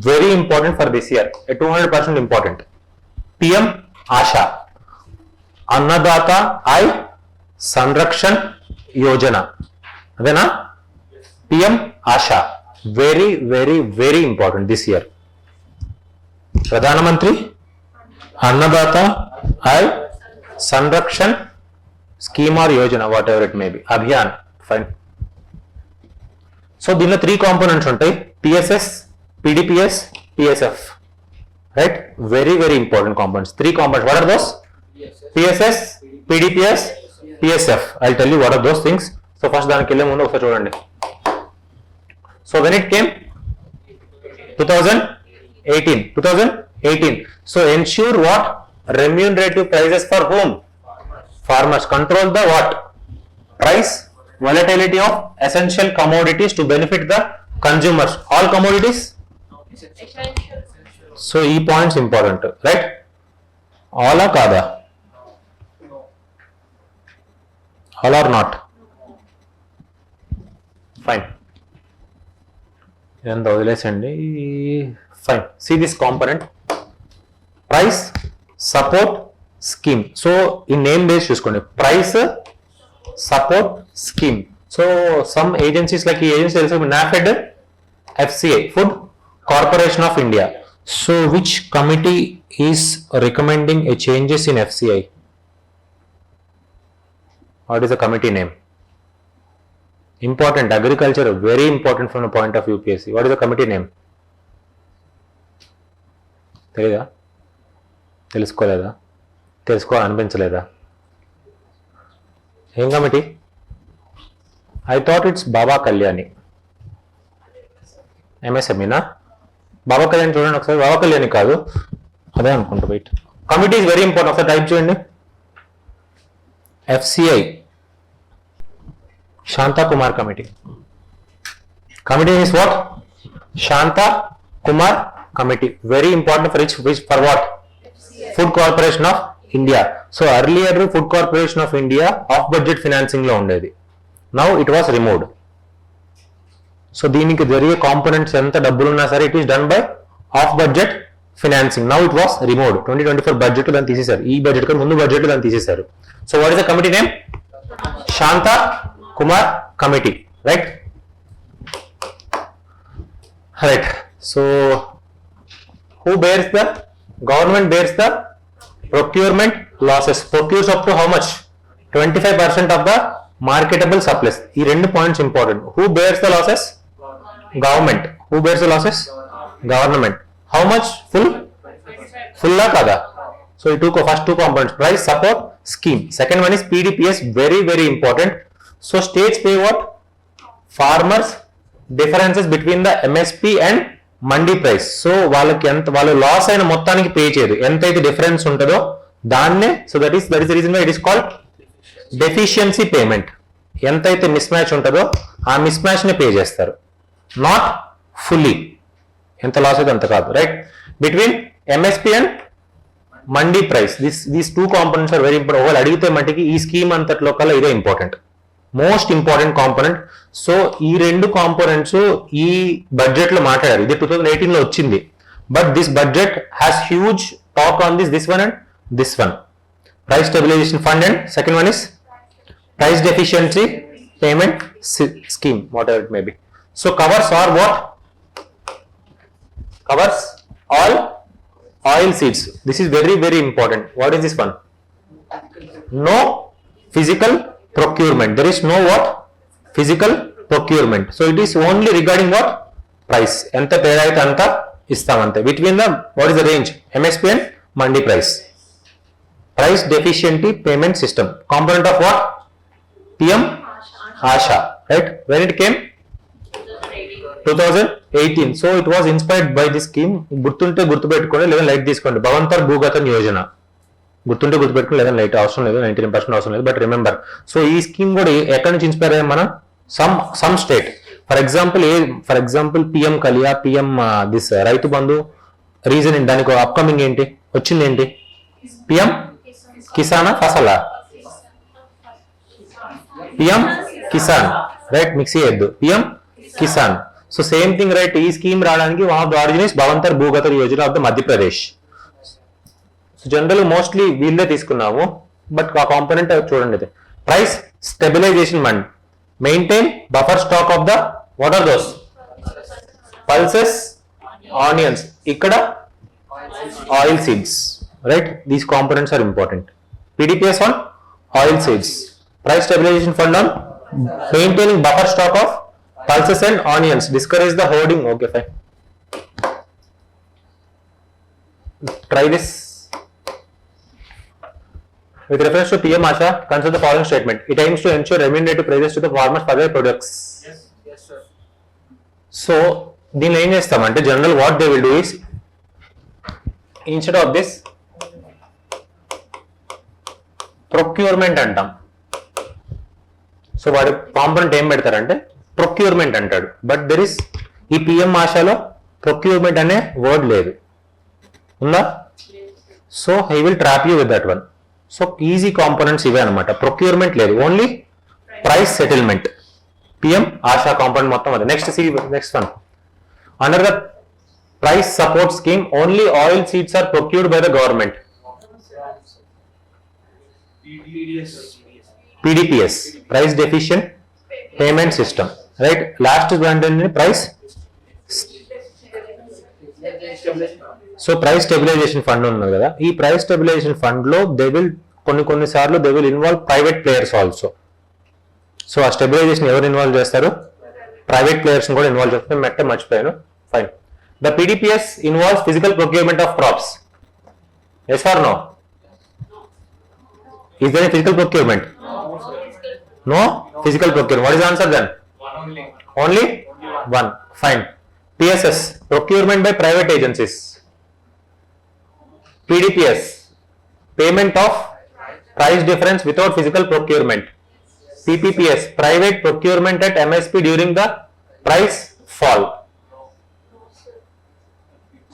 very important for this year, 200% important. PM AASHA, Annadata I Sanrakshan Yojana, adena PM AASHA, very very very important this year. Pradhan Mantri Annadata I Sanrakshan scheme or Yojana, whatever it may be, Abhiyan, fine. So దీనిలో 3 components ఉంటాయి, PSS, PDPS, PSF, right? Very very important components. 3 components. What are those? PSS, PDPS, PSF. I'll tell you what are those things. So first దానికి వెళ్ళే ముందు ఒకసారి చూడండి. So when it came 2018. So ensure what? Remunerative prices for whom? Farmers. Control the what? Price volatility of essential commodities to benefit the consumers. All commodities? So e points important, right? All or kada? All or not? Fine. And fine. See this component. Price support scheme. So in name base chuskondi. Price support scheme. So some agencies like NAFED, FCI, Food Corporation of India. So which committee is recommending a changes in FCI? What is the committee name? Important. Agriculture, very important from the point of UPSC. What is the committee name? తెలియదా? తెలుసుకోలేదా? తెలుసుకోవాలనిపించలేదా? ఏం committee? I thought it's Baba Kalyani. MSME na? Baba Kalyani చూడండి ఒకసారి. Baba Kalyani కాదు, అదే అనుకుంటా. Wait. Committee is very important. ఒకసారి type చేయండి. FCI Shanta Kumar Committee. Committee is what? Shanta Kumar Committee. Very important for which for what? Food Corporation of India. So earlier Food Corporation of India off budget financing lo undedi. Now it was removed. So దీనికి జరిగే components ఎంత డబ్బులు ఉన్నా సరే it is done by off budget financing. Now it was removed. 2024 budget లో దాన్ని తీసేశారు. ఈ బడ్జెట్ కన్నా ముందు బడ్జెట్ లో దాన్ని తీసేశారు. So what is the committee name? Shanta Kumar Committee, right? Right. So who bears the? Government bears the procurement losses. Procures up to how much? 25% of the marketable surplus. ఈ రెండు points important. Who bears the losses? Government. Who bears the losses? Government. How much? Full? Full la kada? So you took first 2 components. Price support scheme. Second one is PDPS. Very very important. So states pay what? Farmers differences between the MSP and mandi price. So వాళ్ళకి ఎంత వాళ్ళు loss అయిన మొత్తానికి pay చేయదు, ఎంతైతే difference ఉంటుందో దాన్నే. So that is the reason why it is called deficiency payment. ఎంతైతే మిస్ మ్యాచ్ ఉంటుందో ఆ మిస్ మ్యాచ్ ని పే చేస్తారు, నాట్ ఫుల్లీ. ఎంత లాస్ అయితే అంత కాదు, right? Between MSP and mandi price. These 2 components are very important. ఒకవేళ అడిగితే మట్టికి ఈ స్కీమ్ అంతట్లో కల్లా ఇదే important, most important component. So ఈ 2 కాంపోనెంట్స్ ఈ బడ్జెట్ లో మాట్లాడారు. ఇది 2018 లో వచ్చింది, but this budget has huge talk on this one and this one. Price stabilisation fund and second one is price deficiency payment scheme, whatever it may be. So covers are what? Covers all oil seeds. This is very very important. What is this one? No physical procurement. There is no what? Physical procurement. So it is only regarding what? Price. Enta teda aithe anta istam ante. Between the what is the range? MSP and mandi price. Price deficiency payment system. Component of what? PM AASHA. Right? When it came? 2018. So it was inspired by this scheme. గుర్తుంటే గుర్తుపెట్టుకోండి, లేదా light తీసుకోండి. భవంతర్ భూగతన్ యోజన. గుర్తుంటే గుర్తుపెట్టుకోండి, లేదా light అవసరం లేదు, 99% అవసరం లేదు, బట్ రిమెంబర్. సో ఈ స్కీమ్ కూడా ఎక్కడి నుంచి ఇన్స్పైర్ అయ్యాం మనం? Some state. For example PM KALIA, PM this Rythu Bandhu. Reason ఏంటి? దానికి అప్కమింగ్ ఏంటి వచ్చింది? ఏంటి? పిఎం కిసానా ఫసలా? PM Kisan, right? మిక్స్ చేయొద్దు. PM Kisan. So same thing right. ఈ స్కీమ్ రావడానికి one of the origin is Bhavantar Bhugtan Yojana of the Madhya Pradesh. So general mostly వీళ్ళే తీసుకున్నాము, బట్ ఆ కాంపోనెంట్ చూడండి. ఇది price stabilisation fund, maintain buffer stock of the what are those pulses, onions, ఇక్కడ oil seeds, right. These components are important. PDPS on oil seeds, price stabilization fund on maintaining buffer stock of pulses and onions, discourage the hoarding. Okay, fine. Try this. With reference to PMGSY, consider the following statement. It aims to ensure remunerative prices to the farmers for their products. Yes, sir. So, దీన్ని ఏం చేస్తామంటే general what they will do is, instead of this procurement అంటాం. So వాడి component ఏం పెడతారంటే procurement అంటాడు. But there is ఈ PM ఆశాలో ప్రొక్యూర్మెంట్ అనే వర్డ్ లేదు, ఉందా? So he will trap you with that one. So ఈజీ కాంపోనెంట్స్ ఇవే అనమాట. ప్రొక్యూర్మెంట్ లేదు, only price settlement. PM Asha component మొత్తం అదే. Next one, under the price support scheme only oilseeds are procured by the government. PDPS, price deficient payment system, right. Last is one price. So price stabilization fund unnadu kada, ee price stabilization fund lo they will konni saarlu they will involve private players also. So ఆ stabilization evaru involve chestaru, private players ni kuda involve chestaru. mette marchipayanu. Fine. The PDPS involves physical procurement of crops. Yes or no? Is there a physical procurement? No physical procurement. What is the answer then? Only one. Fine. PSS, procurement by private agencies. PDPS, payment of price difference without physical procurement. PPPS, private procurement at MSP during the price fall.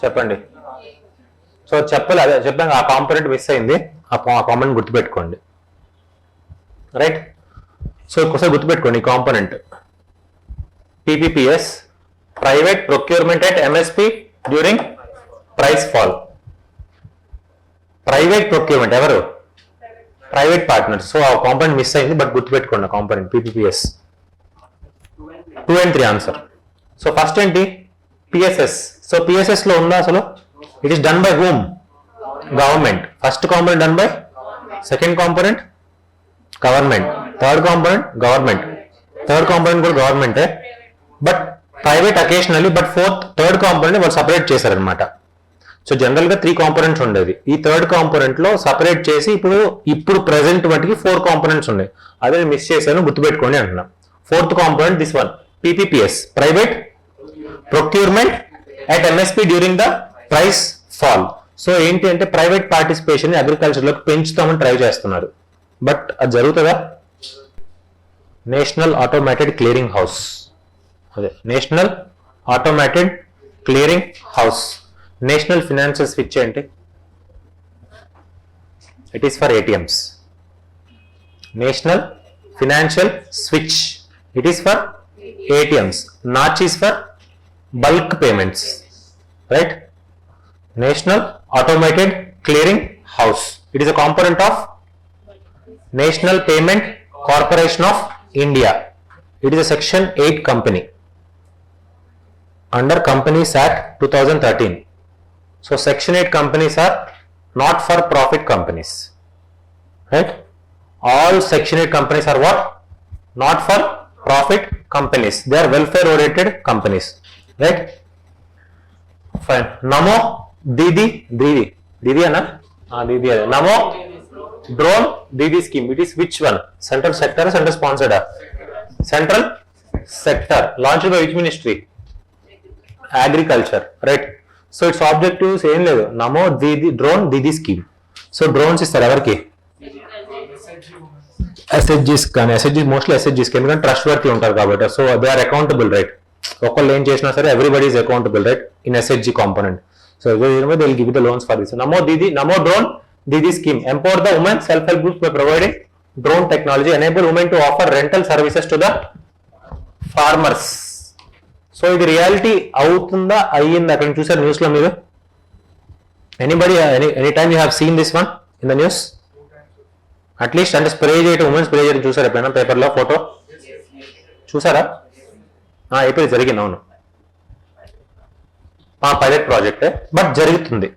చెప్పండి. So చెప్పాలి, అదే చెప్పాను. ఆ component miss అయింది, ఆ component గుర్తుపెట్టుకోండి, right. So ఒకసారి గుర్తుపెట్టుకోండి ఈ component. PPPS, private procurement at MSP during price fall. Private procurement ఎవరు? Private partners. సో ఆ కాంపోనెంట్ మిస్ అయింది, బట్ గుర్తుపెట్టుకోండి ఆ కాంపోనెంట్ PPPS. 2 and 3 ఆన్సర్. సో ఫస్ట్ ఏంటి? PSS. సో PSS లో ఉందా అసలు? It is done by whom? Government. First component done by, second component government, third component government, third component కూడా గవర్నమెంటే, but private occasionally. But third component వాళ్ళు separate చేశారనమాట. So general గా 3 components ఉండేది. ఈ థర్డ్ కాంపోనెంట్ లో సపరేట్ చేసి ఇప్పుడు ప్రెసెంట్ వాటికి 4 కాంపోనెంట్స్ ఉన్నాయి. అదే నేను మిస్ చేశాను, గుర్తుపెట్టుకోండి అంటున్నా. Fourth component this one, PPPS, private procurement at MSP during the price fall. So ఏంటి అంటే ప్రైవేట్ పార్టిసిపేషన్ అగ్రికల్చర్ లోకి పెంచుతామని ట్రై చేస్తున్నారు, బట్ అది జరుగుతుందా? నేషనల్ ఆటోమేటెడ్ క్లియరింగ్ హౌస్, అదే national automated clearing house. National financial switch ఏంటి? It is for ATMs. National financial switch, it is for ATMs. NACH is for bulk payments, right. National Automated Clearing House. It is a component of National Payment Corporation of India. It is a Section 8 company under Companies Act 2013. So Section 8 companies are not for profit companies, right? All Section 8 companies are what? Not for profit companies. They are welfare oriented companies, right? Fine. Namo Didi ana? Didi. Namo Drone Didi scheme. It is which one? Central sector or central sponsored? Central sector. Launched by which ministry? Agriculture, right. So its objectives ఏం లేదు. Namo Drone Didi scheme. So drones ఇస్తారు ఎవరికి? SHGs కానీ, SHGs mostly SHGs ఎందుకంటే trustworthy ఉంటారు కాబట్టి. So they are accountable, right. ఒకళ్ళు ఏం చేసినా సరే everybody is accountable, right, in SHG component. So they will give you the loans for this. Namo Drone Didi scheme. Empower the women self-help groups by providing drone technology. Enable women to offer rental services to the farmers. So ఇది reality అవుతుందా అయ్యిందా అక్కడ చూసారు news లో మీరు? Anybody any time you have seen this one in the news? At least అంటే spray చేయటం, women spray చేయడం చూసారు ఎప్పుడైనా పేపర్లో ఫోటో చూసారా? ఏపీ జరిగింది, అవును. పైలట్ ప్రాజెక్టే, బట్ జరుగుతుంది.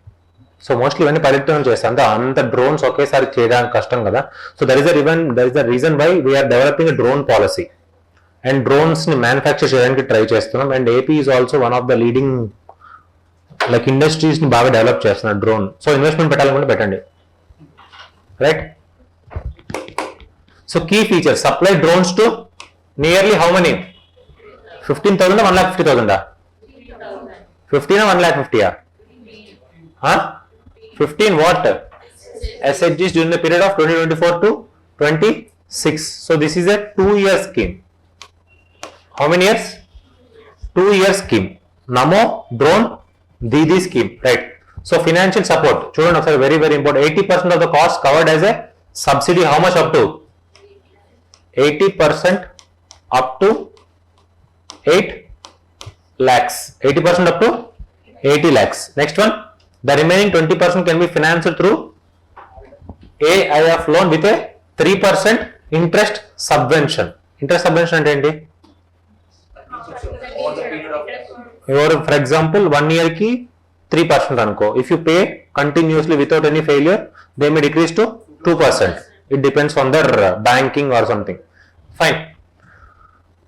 సో మోస్ట్లీ ఇవన్నీ పైలట్తో చేస్తాం. అంత డ్రోన్స్ ఒకేసారి చేయడానికి కష్టం కదా. So there is the reason why we are developing drone policy and drones ని మ్యానుఫ్యాక్చర్ చేయడానికి ట్రై చేస్తున్నాం. And AP is also one of the leading like industries ని బాగా డెవలప్ చేస్తున్నారు డ్రోన్. సో ఇన్వెస్ట్మెంట్ పెట్టాలనుకుంటే పెట్టండి, right? So key features, supply drones to nearly how many? 15,000 1,50,000? 15 1,50,000? 15 what? SHGs during the period of 2024 to 26. So this is a 2-year scheme. How many years? 2-year scheme. Namo Drone Didi scheme, right? So financial support. Children, very very important. 80% of the cost covered as a subsidy. How much up to? 80% up to 8 lakhs. 80% up to 80 lakhs. Next one. The remaining 20% can be financed through AIF loan with a 3% interest subvention. Interest subvention అంటే ఏంటి? For example, 1 year ki 3% అనుకో. If you pay continuously without any failure, they may decrease to 2%. It depends on their banking or something. Fine.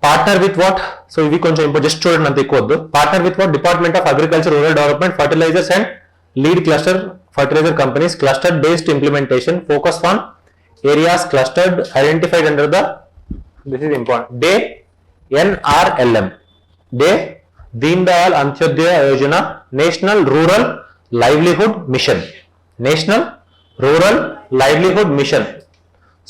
Partner with what? So ఇవి కొంచెం just చూడండి, అంత ఎక్కువ వద్దు. Partner with what? Department of Agriculture, Rural Development, Fertilizers and lead cluster fertilizer companies. Cluster based implementation focus on areas clustered identified under the, this is important, day NRLM, day Deen Dayal Antyodaya Yojana, National Rural Livelihood Mission, National Rural Livelihood Mission.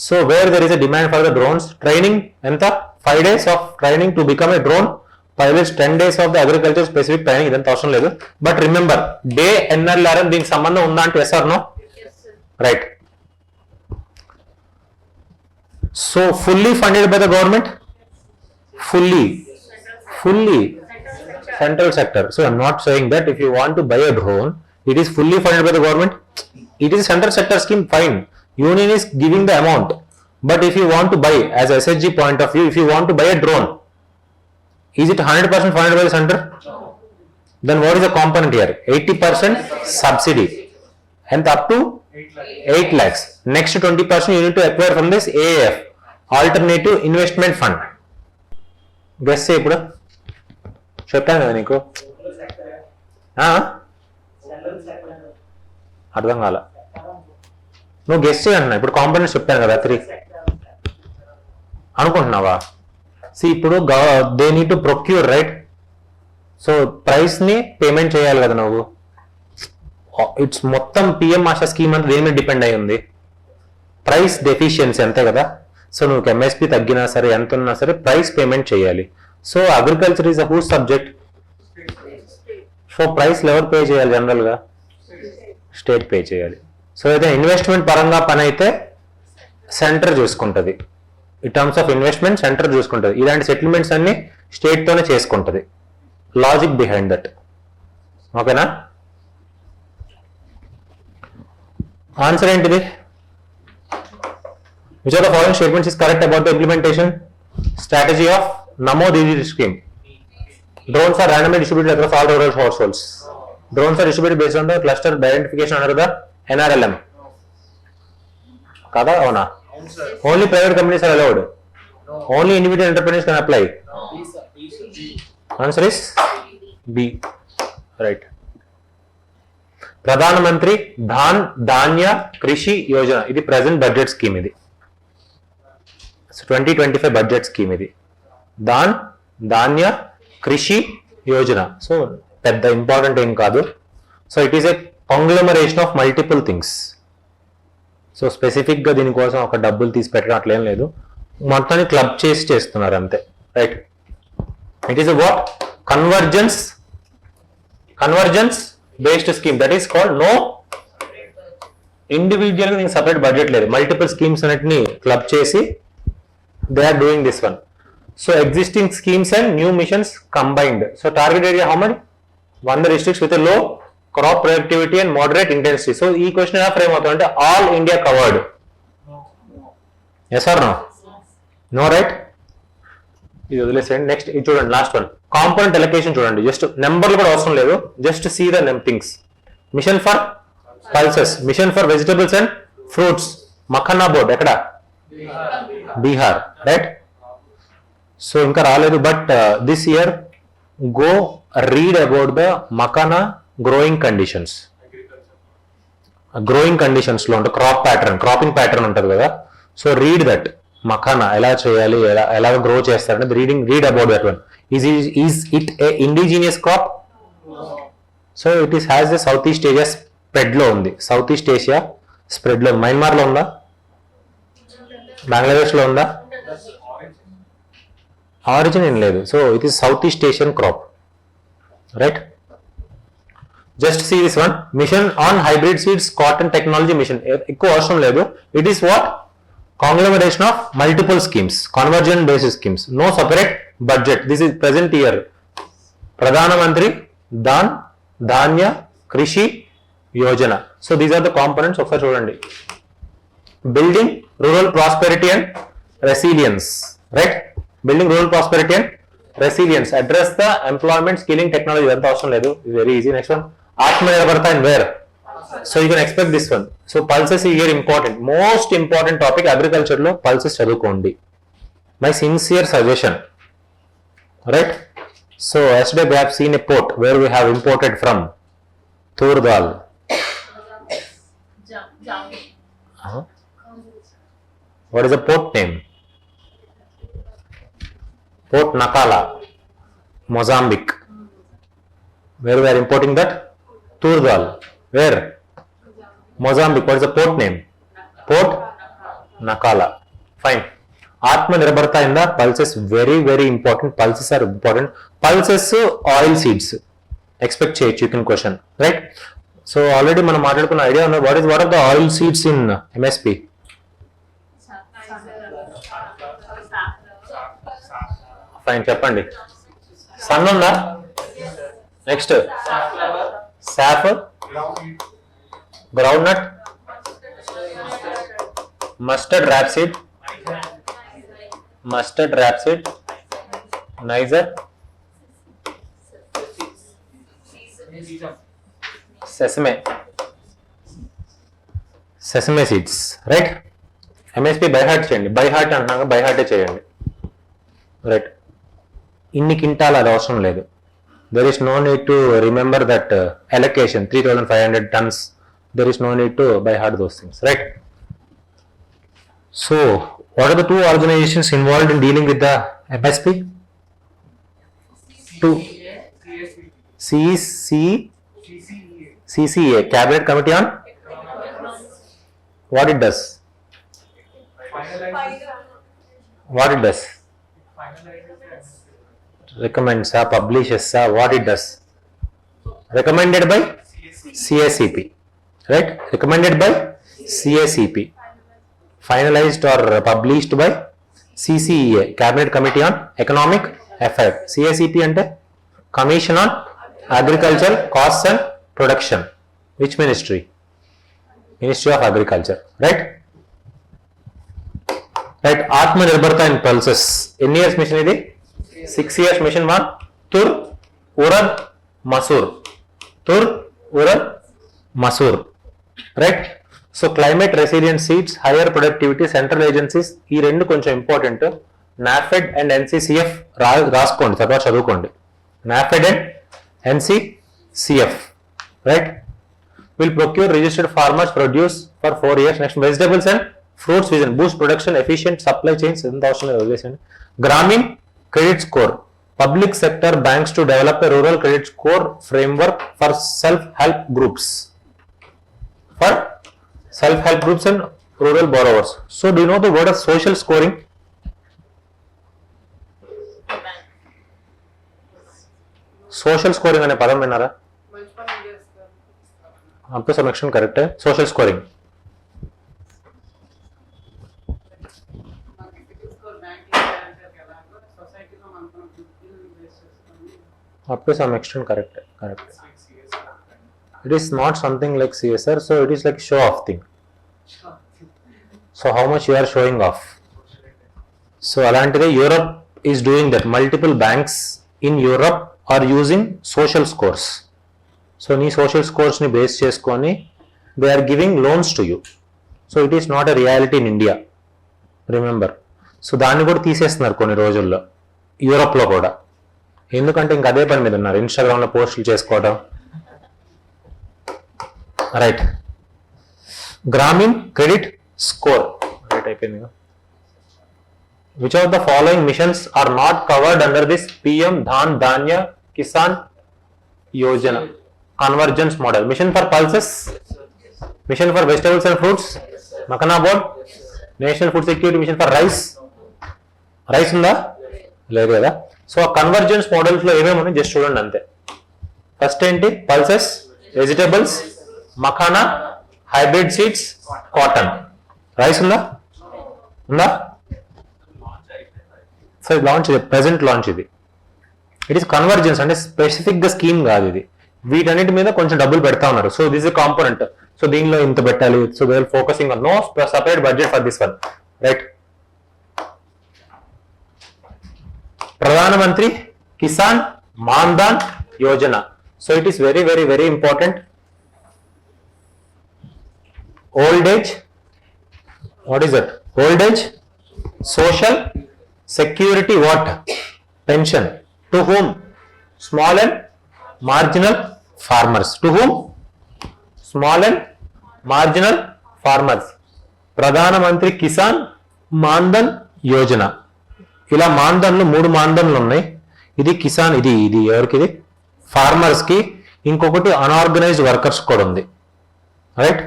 So where there is a demand for the drones, training enta 5 days of training to become a drone pilots, 10 days of the agriculture specific training. ఇదంతా అవసరం లేదు. But remember, day ఎన్ఆర్ఎల్ఆర్ఎం దీనికి సంబంధం ఉందా అంటే yes or no? Right. So fully funded by the government, fully central sector. So I'm not saying that if you want to buy a drone, it is fully funded by the government. It is central sector scheme, fine. Union is giving the amount. But if you want to buy, as SHG point of view, if you want to buy a drone, is it 100% funded by the center? Then what is the component here? 80% subsidy and up to 8 lakhs. Next 20% you need to acquire from this AAF, Alternative Investment Fund. Guess say ఇప్పుడు చెప్పాను కదా నీకు, అర్థం కాల. నువ్వు guess చేయన్నా, ఇప్పుడు components చెప్పాను కదా 3 అనుకుంటున్నావా? సి ఇప్పుడు they need to procure, right? So price ని పేమెంట్ చేయాలి కదా నువ్వు. ఇట్స్ మొత్తం పిఎం ఆశా స్కీమ్ అంతా దేని మీద డిపెండ్ అయి ఉంది? ప్రైస్ డెఫిషియన్సీ, అంతే కదా. సో నువ్వు ఎంఎస్పి తగ్గినా సరే, ఎంత ఉన్నా సరే ప్రైస్ పేమెంట్ చేయాలి. So agriculture is a huge subject. So price ఎవరు పే చేయాలి? జనరల్ గా స్టేట్ పే చేయాలి. సో అయితే ఇన్వెస్ట్మెంట్ పరంగా పని అయితే సెంటర్ చూసుకుంటది. In terms of investment centre చూసుకుంటది. ఇలాంటి సెటిల్మెంట్స్ అన్ని స్టేట్ తోనే చేసుకుంటది. Logic behind that. ఓకేనా? ఆన్సర్ ఏంటిది? Which of the following statements is correct about the implementation strategy of Namo Drone Didi scheme? Drones are randomly distributed across all rural households. Drones are distributed based on the cluster identification under the NRLM. Kada avuna? Only private companies are allowed. Only individual entrepreneurs can apply. Answer is B. Right. Pradhan Mantri Dhan, Dhaanya, Krishi, Yojana. This is present budget scheme. So 2025 budget scheme. Dhan, Dhaanya, Krishi, Yojana. So the important thing kaadu. So it is a conglomeration of multiple things. So specific గా దీనికోసం ఒక డబ్బులు తీసి పెట్టడం అట్లేం లేదు. మొత్తాన్ని club చేసి చేస్తున్నారు అంతే, రైట్? It is what? Convergence based scheme. That is called no individual గా దీనికి సపరేట్ బడ్జెట్ లేదు. మల్టిపుల్ స్కీమ్స్ అన్నిటిని క్లబ్ చేసి they are doing this one. So existing schemes and new missions combined. So target area how much? 100 districts with a low crop productivity and moderate intensity. So ఈ question ఎలా frame అవుతుందంటే all India covered. Yes or no? No right? ఇది వదిలేసేయండి. Next ఇది చూడండి, last one component allocation చూడండి. Just నెంబర్లు కూడా అవసరం లేదు, just see the things. Mission for pulses, mission for vegetables and fruits, makhana board ఎక్కడ? బీహార్, రైట్? సో ఇంకా రాలేదు, but this year go read about the makhana growing conditions. Growing conditions లో అంటే క్రాపింగ్ ప్యాటర్న్ ఉంటుంది కదా, సో రీడ్ దట్. మఖానా ఎలా చేయాలి, ఎలా గ్రో చేస్తారు, read about that one. Is it a indigenous crop? So it is has the south east Asia spread లో ఉంది. సౌత్ ఈస్ట్ ఏషియా స్ప్రెడ్ లో మయన్మార్ లో ఉందా? బంగ్లాదేశ్ లో ఉందా? ఆరిజిన్ ఏం లేదు. So it is south east Asian crop, right? Just see this one, mission on hybrid seeds cotton technology mission. ఎక్కువ అవసరం లేదు. It is what? Conglomeration of multiple schemes, convergent basis schemes, no separate budget. This is present year. Pradhan, Mantri, Dhan, Dhaanya, Krishi, Yojana. So these are the components of chudandi. Building rural prosperity and resilience, right? Building rural prosperity and resilience. Address the employment, skilling, technology. Anta avasam ledu. Very easy. Next one, Atmanirbharta and where? So you can expect this one. So pulses is here important. Most important topic agriculture lo pulses chadukondi. My sincere suggestion. Right? So yesterday we have seen a port where we have imported from Tur dal. What is the port name? Port Nakala, Mozambique. Where we are importing that? Tur dal. Where? Mozambique. What is the port name? Port Nakala. Fine. Atmanirbharta in the pulses, very very important. Pulses are important. Pulses oil seeds. Expect change. You can question, right? So already మనం మాట్లాడుకున్న idea ఉంది. What are the oil seeds in MSP? Fine. చెప్పండి. Sun ఉందా? Next సాఫ్, groundnut, mustard rapeseed, niger, sesame seeds, right? MSP by heart చేయండి. By heart అంటున్నాక by హార్టే చేయండి, right? ఇన్ని quintal అది అవసరం లేదు. There is no need to remember that allocation 3500 tons. There is no need to by heart those things, right? So what are the two organizations involved in dealing with the MSP? Two. CCA, Cabinet Committee on what it does? What it does? Recommends, publishes, what it does? Recommended by CSCP, right? Recommended by CSCP, finalized or published by CCEA, Cabinet Committee on Economic Affairs. CSCP ante Commission on Agriculture Costs and Production. Which ministry? Ministry of Agriculture, right? Right. Atmanirbharta in pulses. Any years mission idi? 6 years mission. One, Tur, Urad, Masur. Tur, Urad, Masur. Right? So climate resilient seeds, higher productivity, central agencies, ఈ రెండు కొంచెం important. NAFED and NCCF రాసుకోండి, తర్వాత చదువుకోండి. NAFED and NCCF, right? Will procure registered farmers produce for 4 years. Next, vegetables and fruits vision, boost production, efficient supply chains. ఎంత అవసరం లేదు, వదిలేసండి. Gramin credit score, public sector banks to develop a rural credit score framework for self-help groups. For self-help groups and rural borrowers. So do you know the word of social scoring? Social scoring అనే పదం విన్నారా? up to some extent correct है. Social scoring. Up to some extent, correct. It is not something like CSR, so it is like show off thing. So how much you are showing off? So alantide Europe is doing that. Multiple banks in Europe are using social scores. So nee social scores ni base cheskoni they are giving loans to you. So it is not a reality in India. Remember. So దాన్ని కూడా తీసేస్తున్నారు కొన్ని రోజుల్లో యూరోప్లో కూడా. ఎందుకంటే ఇంక అదే పని మీద ఉన్నారు, ఇన్స్టాగ్రామ్లో పోస్టులు చేసుకోవడం. Right, Grameen credit score right అయిపోయింది. Which of the following missions are not covered under this PM Dhan Dhanya Kisan Yojana convergence model? Mission for pulses, mission for vegetables and fruits, makhana board, national food security mission for rice. Rice ఉందా? లేదు కదా. So ఆ convergence models లో ఏమేమి ఉన్నాయి just చూడండి అంతే. First ఏంటి? Pulses, vegetables, makhana, hybrid seeds, cotton. Rice ఉందా? ఉందా? సో ఇది లాంచ్, ఇది ప్రెసెంట్ లాంచ్. ఇది ఇట్ ఈస్ కన్వర్జెన్స్ అంటే స్పెసిఫిక్ గా స్కీమ్ కాదు ఇది. వీటన్నిటి మీద కొంచెం డబ్బులు పెడతా ఉన్నారు. So this is component. So దీనిలో ఇంత పెట్టాలి. So they are focusing on no separate budget for this one. Right. Pradhan Mantri Kisan Maandhan Yojana. So it is very, very, very important. Old age. What is that? Old age social security what? Pension. To whom? Small and marginal farmers. To whom? Small and marginal farmers. Pradhan Mantri Kisan Maandhan Yojana. ఇలా మాన్ధన్లు 3 మాన్ధన్లు ఉన్నాయి. ఇది కిసాన్, ఇది ఇది ఎవరికి? ఇది farmers కి. ఇంకొకటి unorganised workers కూడా ఉంది. Right,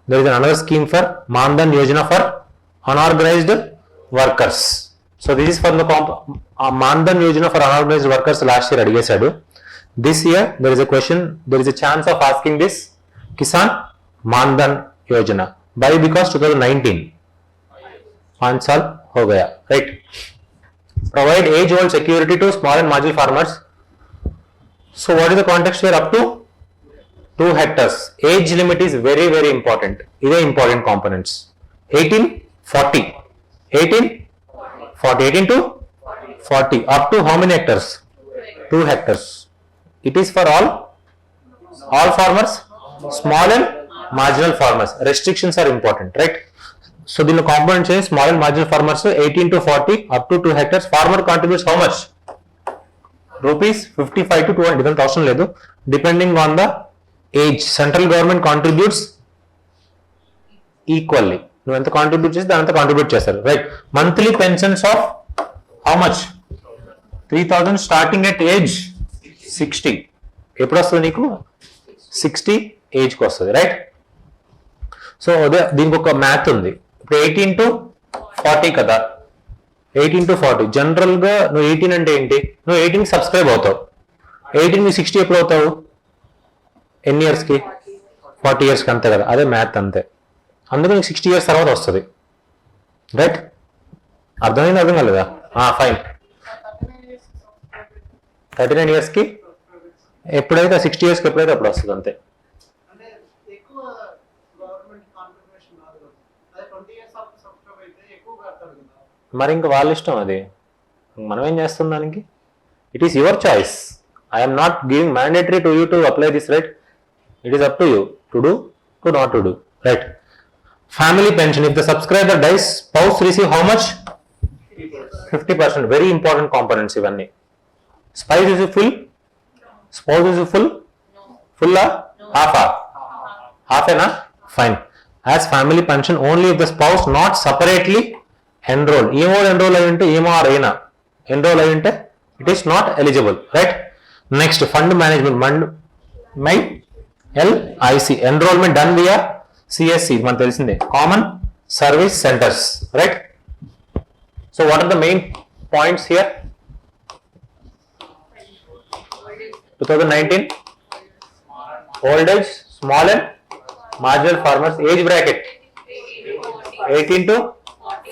there is another scheme for Maandhan Yojana for unorganised workers. So this is for the Maandhan Yojana for unorganised workers last year అడిగేశాడు. This year there is a question, there is a chance of asking this Kisan Maandhan Yojana. By because 2019 5 साल हो गया. Right. Provide age old security to small and marginal farmers. So what is the context here? Up to 2 hectares. Age limit is very, very important. These are important components. 1840 18 to 40. Up to how many hectares? 2 hectares. It is for all farmers, small and marginal farmers. Restrictions are important, right? So దీనిలో component చేసి small and marginal farmers 18 to 40 up to 2 hectares. Farmer contributes how much? Rupees 55 to 200. ఇదంతా అవసరం లేదు. Depending on the age central government contributes equally. నువ్వు ఎంత contribute చేసి దాని అంతా కాంట్రిబ్యూట్ చేస్తారు. Right. Monthly pensions of how much? 3000 starting at age 60. ఎప్పుడు వస్తుంది నీకు? 60 ఏజ్కి వస్తుంది. రైట్. సో అదే దీనికి ఒక మ్యాథ్ ఉంది. ఇప్పుడు 18 to 40 కదా. 18 to 40 జనరల్ గా నువ్వు 18 అంటే ఏంటి? నువ్వు 18 కి సబ్స్క్రైబ్ అవుతావు. 18 కి 60 ఎప్పుడు అవుతావు? ఎన్ని ఇయర్స్ కి? 40 years కి. అంతే కదా. అదే మ్యాథ్ అంతే. అందుకు నీకు 60 years తర్వాత వస్తుంది. రైట్. అర్థమైంది? అర్థం కాలేదా? ఫైన్. 39 years కి ఎప్పుడైతే 60 years కి ఎప్పుడైతే అప్పుడు వస్తుంది. అంతే. మరి ఇంకా వాళ్ళ ఇష్టం, అది మనం ఏం చేస్తాం దానికి? It is your choice. I'm not giving mandatory to you to apply this. Right. It is up to you to do to not to do. Right. Family pension. If the subscriber dies, spouse receive how much? 50%. Very important components ఇవన్నీ. Spouse is full? Spouse is full? Full హాఫేనా? Fine. As family pension only if the spouse not separately enrol. ఏమో enrol అయి ఉంటే, ఏమో అయినా enrol అయి ఉంటే it is not eligible. Right. Next fund management. My LIC enrolment done via CSC. మనకు తెలిసిందే, common service centres. Right. So what are the main points here? 2019 old age, small and marginal farmers. Age bracket 18 to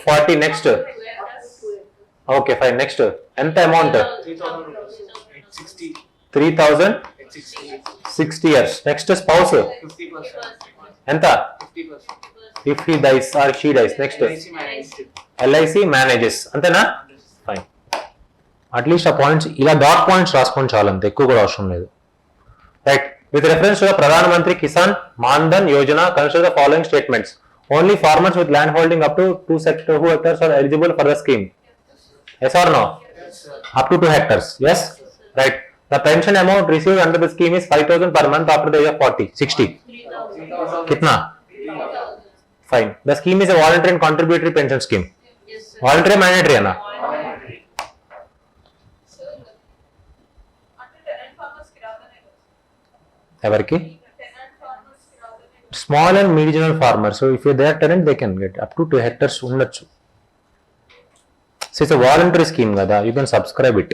40. Next. Okay fine. Next ఎంత amount? 3,000 60 years. Next spouse 50%. enta 50%. if he dies or she dies. Next LIC manages అంతేనా fine at least ఆ points ఇలా dot points రాసుకొని చాలు అంతే ఎక్కువ కూడా అవసరం లేదు right with reference to the Pradhan Mantri Kisan Maandhan Yojana consider the following statements only farmers with land holding up to 2 hectares are eligible for the scheme yes or no Yes, sir. up to 2 hectares yes right the pension amount received under the scheme is 5,000 per month after the age of 40 60 kitna fine the scheme is a voluntary and contributory pension scheme voluntary mandatory ana evarki small and medium farmers so if they are tenant they can get up to 2 hectares undachu so it's a voluntary scheme kada you can subscribe it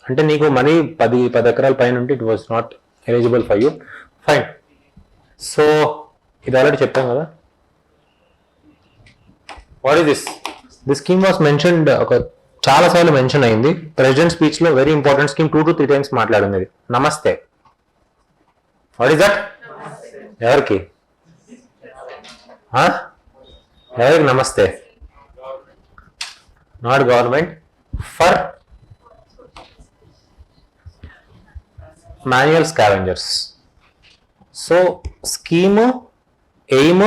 ante neeku money 10 ఎకరాల పైన ఉంటే it was not eligible for you fine so ఇది already చెప్పాం కదా what is this this scheme was mentioned ఒక చాలా సార్లు mention అయింది ప్రెసిడెంట్ స్పీచ్ లో very important scheme 2 to 3 times మాట్లాడింది ఇది నమస్తే what is that ఎవరికి ఎవరికి నమస్తే not government for manual scavengers so scheme aim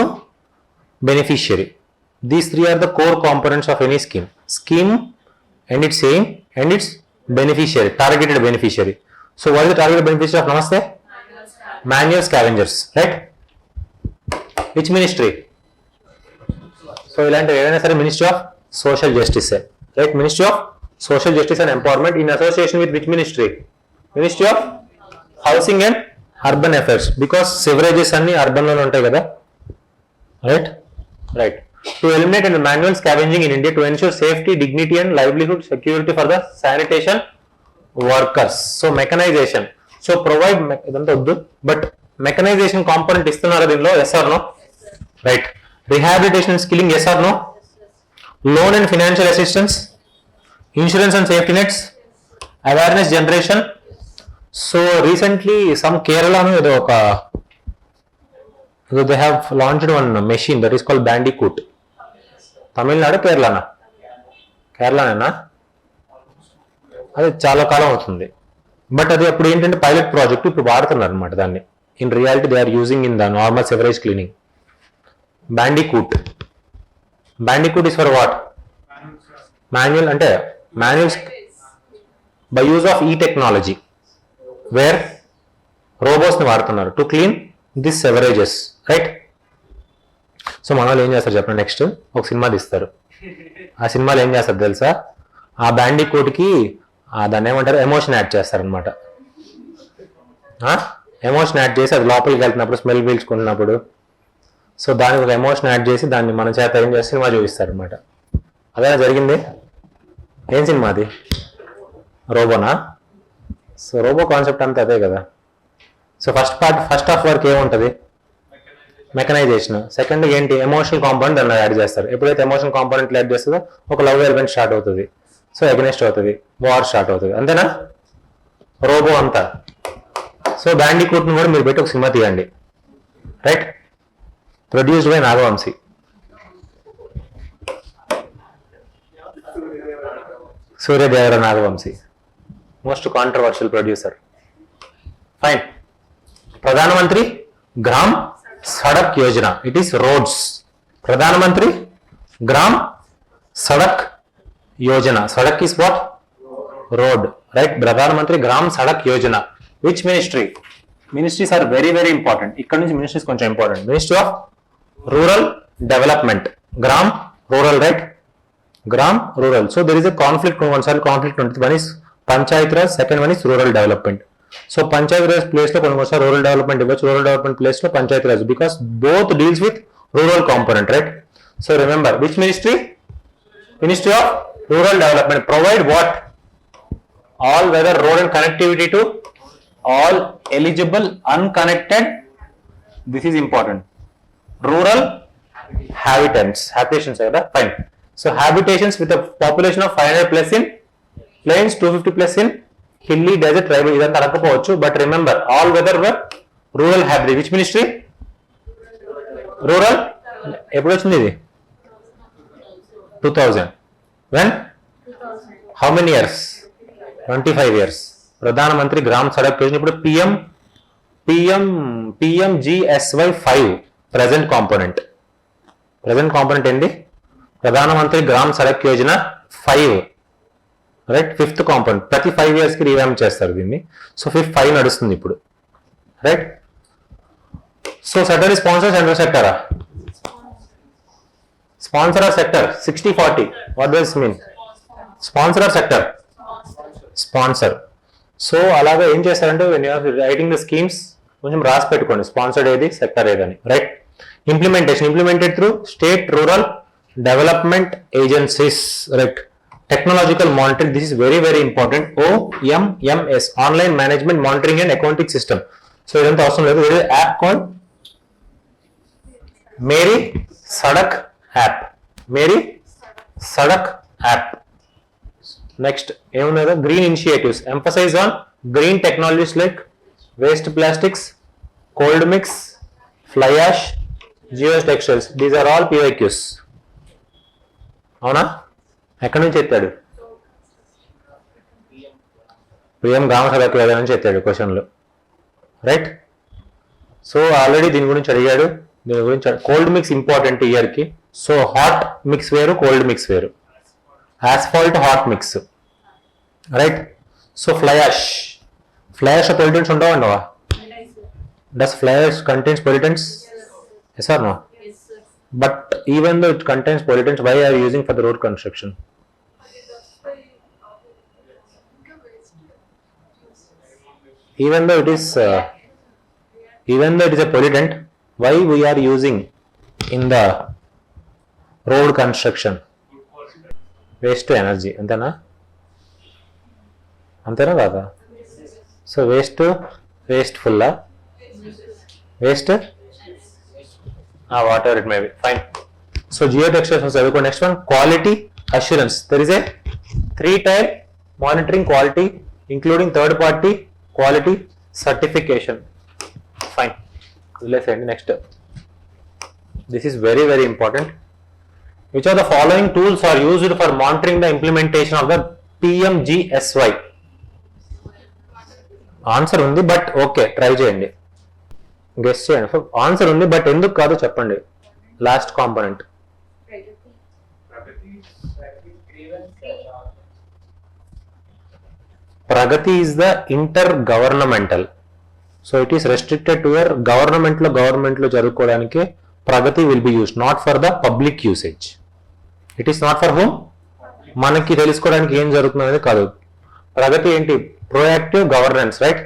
beneficiary these three are the core components of any scheme and its aim and its beneficiary targeted beneficiary so what is the targeted beneficiary of namaste manual scavengers right which ministry so ilanti edaina sare ministry of social justice right ministry of social justice and empowerment in association with which ministry of housing and urban affairs because severages anni urban lo untayi kada right to eliminate and manual scavenging in India to ensure safety dignity and livelihood security for the sanitation workers so mechanization so provide idantha uddu but mechanization component istunnaru dinlo yes or no right rehabilitation and skilling yes or no loan and financial assistance insurance and safety nets awareness generation so recently some Kerala no edo oka they have launched one machine that is called bandicoot Tamil Nadu Kerala అది చాలా కాలం అవుతుంది but అది అప్పుడు ఏంటంటే pilot project ఇప్పుడు వాడుతున్నారు అనమాట దాన్ని in reality they are using in the normal sewerage cleaning bandicoot is for what manual అంటే మాన్యువల్స్ బై యూజ్ ఆఫ్ ఈ టెక్నాలజీ వేర్ రోబోట్స్ని వాడుతున్నారు to clean this sewerages right so మన వాళ్ళు ఏం చేస్తారు చెప్పండి నెక్స్ట్ ఒక సినిమా తీస్తారు ఆ సినిమాలో ఏం చేస్తారు తెలుసా ఆ బ్యాండికూట్కి దాన్ని ఏమంటారు ఎమోషన్ యాడ్ చేస్తారనమాట ఎమోషన్ యాడ్ చేసి అది లోపలికి వెళ్తున్నప్పుడు స్మెల్ పీల్చుకుంటున్నప్పుడు సో దానికి ఒక ఎమోషన్ యాడ్ చేసి దాన్ని మన చేత ఏం చేసి సినిమా చూపిస్తారనమాట అదే జరిగింది ఏం సినిమా అది రోబోనా సో రోబో కాన్సెప్ట్ అంతా అదే కదా సో ఫస్ట్ హాఫ్ వరకు ఏముంటుంది మెకనైజేషన్ సెకండ్ ఏంటి ఎమోషనల్ కాంపోనెంట్ దాన్ని యాడ్ చేస్తారు ఎప్పుడైతే ఎమోషనల్ కాంపోనెంట్ యాడ్ చేస్తుందో ఒక లవ్ ఎలిమెంట్ స్టార్ట్ అవుతుంది సో అగెనిస్ట్ అవుతుంది వార్ స్టార్ట్ అవుతుంది అంతేనా రోబో అంతా సో బ్యాండికూట్ని కూడా మీరు పెట్టి ఒక సినిమా తీయండి right produced by Nagavamsi Suryadevara Nagavamsi most controversial producer fine Pradhan Mantri Gram Sadak Yojana it is roads Pradhan Mantri Gram Sadak Yojana sadak is what road right Pradhan Mantri Gram Sadak Yojana which ministries are very very important ఇక్కడ నుంచి ministries కొంచెం important ministry of rural development gram rural right gram rural so there is a conflict one side conflict ఉంటుంది one is Panchayat Raj second one is rural development so Panchayat Raj place లో కొన్నిసారి rural development ఇవ్వచ్చు rural development place లో Panchayat Raj because both deals with rural component right so remember which ministry of rural development provide what all weather road and connectivity to all eligible unconnected this is important rural habitations right? Fine so habitations with a population of 500 plus in plains 250 plus in hilly desert tribal ఇదంతా అడగకపోవచ్చు. But remember all weather వర్ rural hybrid. Which ministry? Rural. ఎప్పుడు వచ్చింది ఇది? 2000. When? How many years? 25 years. Pradhan Mantri Gram Sadak Yojana ఇప్పుడు PMGSY 5 present component. Present component ఏంటి? Pradhan Mantri Gram Sadak Yojana 5, right? 5th component. ప్రతి 5 years కి రీవ్యామ్ చేస్తారు దీన్ని. సో 5 నడుస్తుంది ఇప్పుడు, right? So sector sponsor, central సెక్టరా? Sponsor or sector? 60-40. What does mean? Sponsor or sector? Sponsor. So అలాగా ఏం చేస్తారంటే when you are writing the schemes కొంచెం రాసి పెట్టుకోండి, స్పాన్సర్డ్ ఏది, సెక్టర్ ఏదని, right? Implementation implemented through state rural development agencies, right? Technological monitoring, this is very very important. OMMS, online management monitoring and accounting system. So ఇదంతా అవసరం లేదు. App call Meri Sadak app. Mary Sadak app. Next ఏమున్నదో green initiatives, emphasize on green technologies like waste plastics, cold mix, fly ash, geotextiles. These are all PYQs. అవునా? ఎక్కడి నుంచి ఎత్తాడు? PM గ్రామ సభకు వేద నుంచి ఎత్తాడు క్వశ్చన్లు, రైట్? సో ఆల్రెడీ దీని గురించి అడిగాడు. దీని గురించి కోల్డ్ మిక్స్ ఇంపార్టెంట్ ఇయర్కి. సో హాట్ మిక్స్ వేరు, కోల్డ్ మిక్స్ వేరు. asphalt hot mix, right? So fly ash pollutants ఉండవా? Does fly ash contains pollutants? Yes or no? Yes, sir. But even though it contains pollutants, why are you using for the road construction? Even though it is a pollutant, why we are using in the road construction? Waste energy, అంతేనా? అంతేనా కాదా? So wasteful waste whatever it may be, fine. So geotextiles చదువుకో. Next one quality assurance. There is a 3-tier monitoring quality including third party quality certification. Fine, వదిలేసేయండి. Next, this is very very important. Which of the following tools are used for monitoring the implementation of the PMGSY? Answer ఉంది but okay, try చేయండి, guess చేయండి. Answer ఉంది but ఎందుకు కాదు చెప్పండి. Last component Pragati is the intergovernmental. So it is restricted to your government లో జరుపుకోవడానికి Pragati will be used, not for the public usage. It is not for home. మనకి తెలుసుకోవడానికి ఏం జరుగుతుంది అనేది కాదు. ప్రగతి ఏంటి? Proactive governance, right?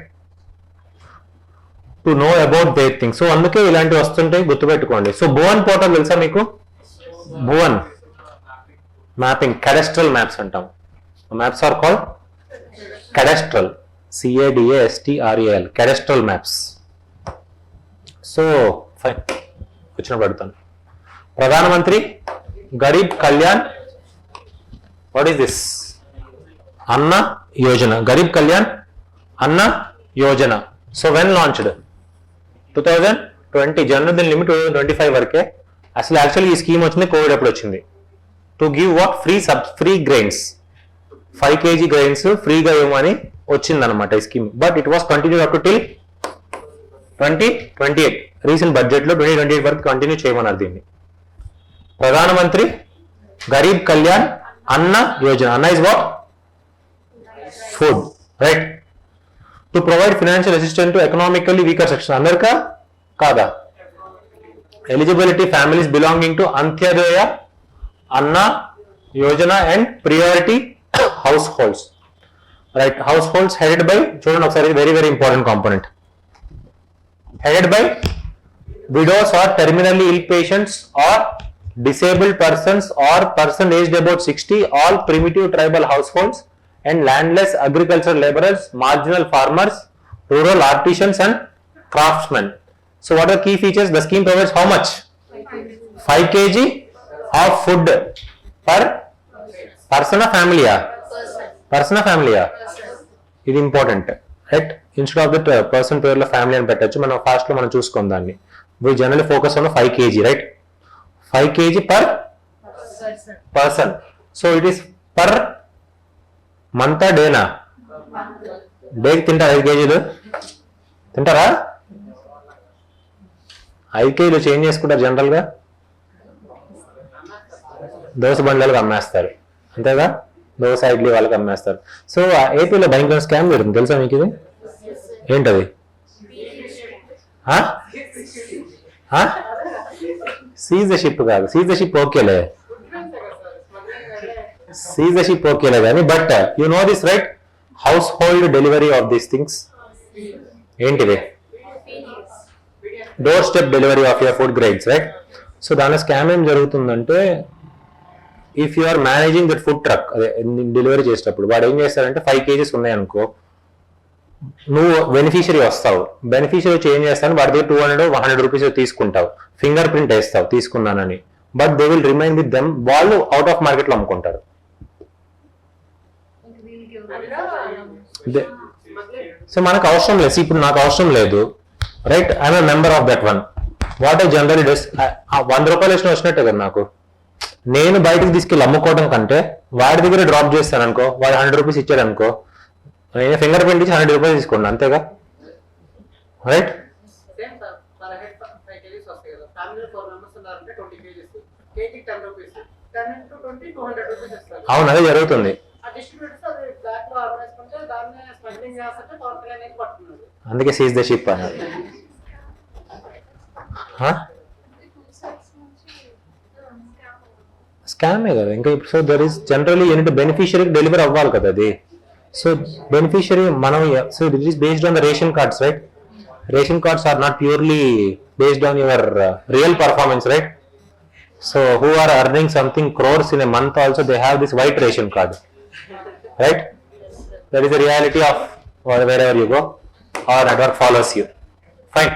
To know about their things. So అందుకే ఇలాంటివి వస్తుంటాయి, గుర్తుపెట్టుకోండి. సో భువన్ పోర్టల్ తెలుసా మీకు? భువన్ మ్యాపింగ్, cadastral మ్యాప్స్ అంటాం. Maps are called cadastral, CADASTRAL, cadastral maps. So fine, వచ్చిన పడుతాను. Pradhan Mantri Garib Kalyan, what is this? Anna Yojana. Garib Kalyan Anna Yojana. So when launched? 2020. General దీని లిమిట్ 2025 వరకే. అసలు యాక్చువల్లీ ఈ స్కీమ్ వచ్చింది కోవిడ్ అప్పుడు వచ్చింది. To give what? Free grains, 5 kg grains ఫ్రీగా ఇవ్వమని వచ్చింది అనమాట ఈ scheme. But it was continued up to till 2028. Recent budget లో 2028 వరకు కంటిన్యూ చేయమన్నారు దీన్ని. ప్రధానమంత్రి Garib Kalyan Anna Yojana. Anna is what? Food, right? To provide financial assistance to economically weaker section. అందరికా కాదా? Eligibility families belonging to Antyodaya Anna Yojana and priority households, right? Households headed by, చూడండి ఒకసారి, very very important component. headed by widows or terminally ill patients or disabled persons or person aged about 60, all primitive tribal households and landless agricultural laborers, marginal farmers, rural artisans and craftsmen. So what are the key features? The scheme provides how much? 5 kg of food per person or family? Person or family? ఇది important, right? Instead of that person పేరులో family అని పెట్టచ్చు. మనం fast లో మనం చూసుకోం దాన్ని. We generally focus on 5 kg, right? 5 kg per person. So it is per month or day na? Day తింటారా 5 kg? తింటారా? 5 kg చేంజ్ చేసుకుంటారు జనరల్ గా, దోశ బండ్లకు అమ్మేస్తారు అంతేగా, దోశ ఇడ్లీ వాళ్ళకి అమ్మేస్తారు. సో ఏపీలో భయంకర స్కామ్ జరుగుతుంది తెలుసా మీకు? ఇది ఏంటది? సీజ్ ద షిప్ కాదు, సీజ్ ద షిప్ ఓకేలే, సీజ్ ద షిప్ ఓకేలే కానీ, but you know this right, household delivery of these things ఏంటిది? Doorstep delivery of your food grains, right? So దాని స్కామ్ ఏం జరుగుతుందంటే, if you are managing that food truck, అదే delivery చేసేటప్పుడు వాడు ఏం చేస్తాడంటే 5 kgs ఉన్నాయి అనుకో, నువ్వు బెనిఫిషియరీ వస్తావు, బెనిఫిషియరీ చేంజ్ చేస్తాను, వాడి దగ్గర 200-100 రూపీస్ తీసుకుంటావు, ఫింగర్ ప్రింట్ వేస్తావు తీసుకున్నానని, but they will remain with them, వాళ్ళు అవుట్ ఆఫ్ మార్కెట్ లో అమ్ముకుంటారు. సో మనకు అవసరం లేదు, ఇప్పుడు నాకు అవసరం లేదు, right? I'm a member of that one. What I generally does, 100 రూపాయలు వచ్చినట్టే కదా నాకు, నేను బయటకు తీసుకెళ్ళి అమ్ముకోవడం కంటే వాడి దగ్గర డ్రాప్ చేస్తాను అనుకో, వాడు 100 రూపీస్ ఇచ్చాడు అనుకో, నేను ఫింగర్ ప్రింట్ ఇచ్చి 100 రూపాయలు తీసుకోండి అంతేగా, రైట్? అవును, అదే జరుగుతుంది. అందుకే సీజ్ ద షిప్ అన్నారు. స్కామే కదా ఇంకా. సో దర్ ఈస్ జనరల్లీ ఏంటంటే బెనిఫిషియరీకి డెలివరీ అవ్వాలి కదా అది. సో బెనిఫిషియరీ మనం, so it is based on the ration cards, right? Ration cards are not purely based on your real performance, right? So who are earning something crores in a month also, they have this white ration card, right? That is the reality of wherever you go, or network follows you. Fine.